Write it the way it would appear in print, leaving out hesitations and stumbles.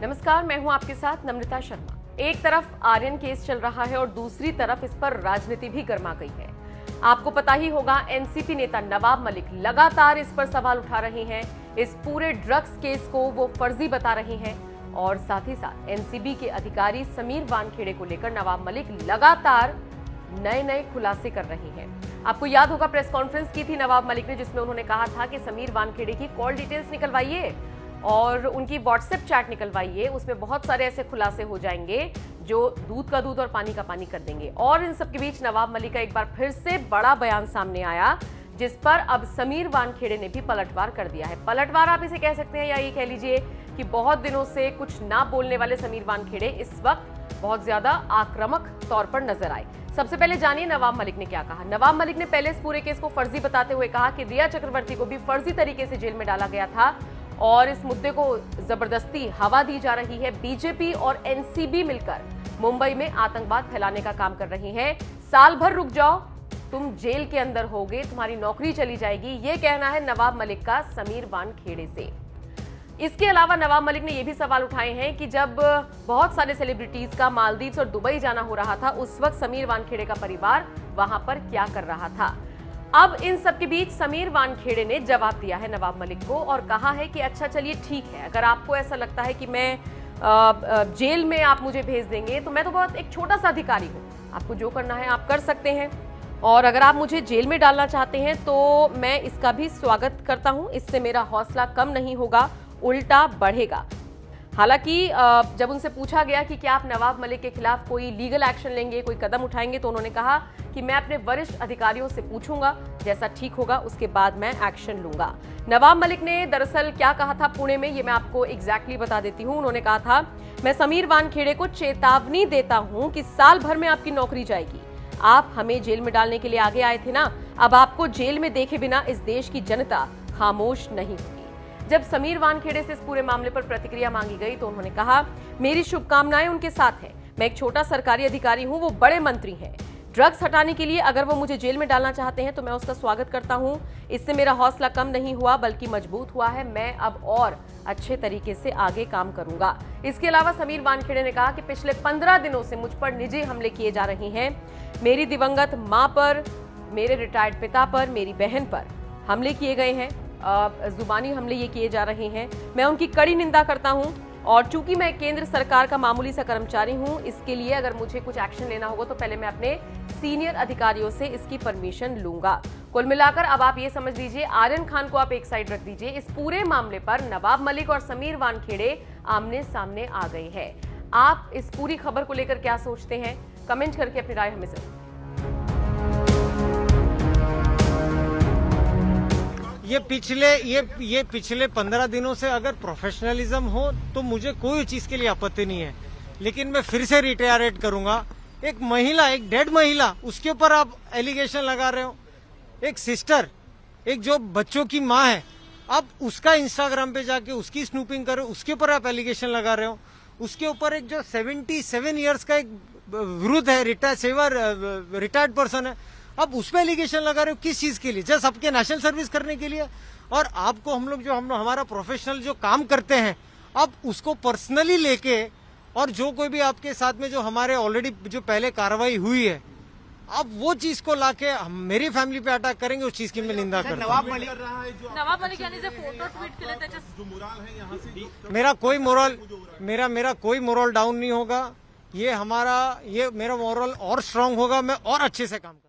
नमस्कार, मैं हूं आपके साथ नम्रता शर्मा। एक तरफ आर्यन केस चल रहा है और दूसरी तरफ इस पर राजनीति भी गर्मा गई है। आपको पता ही होगा, एनसीपी नेता नवाब मलिक लगातार इस पर सवाल उठा रहे हैं। इस पूरे ड्रग्स केस को वो फर्जी बता रहे हैं और साथ ही साथ एनसीबी के अधिकारी समीर वानखेड़े को लेकर नवाब मलिक लगातार नए खुलासे कर रहे हैं। आपको याद होगा, प्रेस कॉन्फ्रेंस की थी नवाब मलिक ने, जिसमें उन्होंने कहा था कि समीर वानखेड़े की कॉल डिटेल्स निकलवाइए और उनकी व्हाट्सएप चैट निकलवाइए, उसमें बहुत सारे ऐसे खुलासे हो जाएंगे जो दूध का दूध और पानी का पानी कर देंगे। और इन सब के बीच नवाब मलिक का एक बार फिर से बड़ा बयान सामने आया, जिस पर अब समीर वानखेड़े ने भी पलटवार कर दिया है। पलटवार आप इसे कह सकते हैं या ये कह लीजिए कि बहुत दिनों से कुछ ना बोलने वाले समीर वानखेड़े इस वक्त बहुत ज्यादा आक्रामक तौर पर नजर आए। सबसे पहले जानिए नवाब मलिक ने क्या कहा। नवाब मलिक ने पहले इस पूरे केस को फर्जी बताते हुए कहा कि रिया चक्रवर्ती को भी फर्जी तरीके से जेल में डाला गया था और इस मुद्दे को जबरदस्ती हवा दी जा रही है। बीजेपी और एनसीबी मिलकर मुंबई में आतंकवाद फैलाने का काम कर रही हैं। साल भर रुक जाओ, तुम जेल के अंदर होगे, तुम्हारी नौकरी चली जाएगी, ये कहना है नवाब मलिक का समीर वानखेड़े से। इसके अलावा नवाब मलिक ने यह भी सवाल उठाए हैं कि जब बहुत सारे सेलिब्रिटीज का मालदीव्स और दुबई जाना हो रहा था, उस वक्त समीर वानखेड़े का परिवार वहां पर क्या कर रहा था। अब इन सब के बीच समीर वानखेड़े ने जवाब दिया है नवाब मलिक को और कहा है कि अच्छा चलिए ठीक है, अगर आपको ऐसा लगता है कि मैं जेल में आप मुझे भेज देंगे तो मैं तो बहुत एक छोटा सा अधिकारी हूं, आपको जो करना है आप कर सकते हैं और अगर आप मुझे जेल में डालना चाहते हैं तो मैं इसका भी स्वागत करता हूं, इससे मेरा हौसला कम नहीं होगा, उल्टा बढ़ेगा। हालांकि जब उनसे पूछा गया कि क्या आप नवाब मलिक के खिलाफ कोई लीगल एक्शन लेंगे, कोई कदम उठाएंगे, तो उन्होंने कहा कि मैं अपने वरिष्ठ अधिकारियों से पूछूंगा, जैसा ठीक होगा उसके बाद मैं एक्शन लूंगा। नवाब मलिक ने दरअसल क्या कहा था पुणे में, ये मैं आपको एग्जैक्टली बता देती हूं। उन्होंने कहा था, मैं समीर वानखेड़े को चेतावनी देता हूं कि साल भर में आपकी नौकरी जाएगी। आप हमें जेल में डालने के लिए आगे आए थे ना, अब आपको जेल में देखे बिना इस देश की जनता खामोश नहीं होगी। जब समीर वानखेड़े से इस पूरे मामले पर प्रतिक्रिया मांगी गई तो उन्होंने कहा, मेरी शुभकामनाएं उनके साथ हैं, मैं एक छोटा सरकारी अधिकारी हूं, वो बड़े मंत्री हैं। ड्रग्स हटाने के लिए अगर वो मुझे जेल में डालना चाहते हैं तो मैं उसका स्वागत करता हूं, इससे मेरा हौसला कम नहीं हुआ बल्कि मजबूत हुआ है, मैं अब और अच्छे तरीके से आगे काम करूंगा। इसके अलावा समीर वानखेड़े ने कहा कि पिछले 15 दिनों से मुझ पर निजी हमले किए जा रहे हैं, मेरी दिवंगत मां पर, मेरे रिटायर्ड पिता पर, मेरी बहन पर हमले किए गए हैं, जुबानी हमले ये किए जा रहे हैं, मैं उनकी कड़ी निंदा करता हूं और चूंकि मैं केंद्र सरकार का मामूली सा कर्मचारी हूं, इसके लिए अगर मुझे कुछ एक्शन लेना होगा तो पहले मैं अपने सीनियर अधिकारियों से इसकी परमिशन लूंगा। कुल मिलाकर अब आप ये समझ लीजिए, आर्यन खान को आप एक साइड रख दीजिए, इस पूरे मामले पर नवाब मलिक और समीर वानखेड़े आमने सामने आ गए हैं। आप इस पूरी खबर को लेकर क्या सोचते हैं, कमेंट करके अपनी राय हमें जरूर। ये पिछले 15 दिनों से अगर प्रोफेशनलिज्म हो तो मुझे कोई चीज के लिए आपत्ति नहीं है, लेकिन मैं फिर से रिटायरेट करूंगा। एक महिला, एक डेड महिला, उसके ऊपर आप एलिगेशन लगा रहे हो। एक सिस्टर, एक जो बच्चों की माँ है, आप उसका इंस्टाग्राम पे जाके उसकी स्नूपिंग करो, उसके ऊपर आप एलिगेशन लगा रहे हो। उसके ऊपर एक जो 77 ईयर्स का एक वृद्ध है, रिटायर्ड पर्सन है, अब उस पर एलिगेशन लगा रहे हो किस चीज के लिए? जस्ट आपके नेशनल सर्विस करने के लिए। और आपको हम लोग हमारा प्रोफेशनल जो काम करते हैं, आप उसको पर्सनली लेके, और जो कोई भी आपके साथ में जो हमारे ऑलरेडी जो पहले कार्रवाई हुई है, अब वो चीज को लाके मेरी फैमिली पे अटैक करेंगे, उस चीज की मैं निंदा करता हूँ। नवाब मलिक यानी जे फोटो ट्वीट केले त्याच्या जो मोरल है यहाँ से, मेरा कोई मोरल डाउन नहीं होगा। ये मेरा मोरल और स्ट्रांग होगा, मैं और अच्छे से काम करूंगा।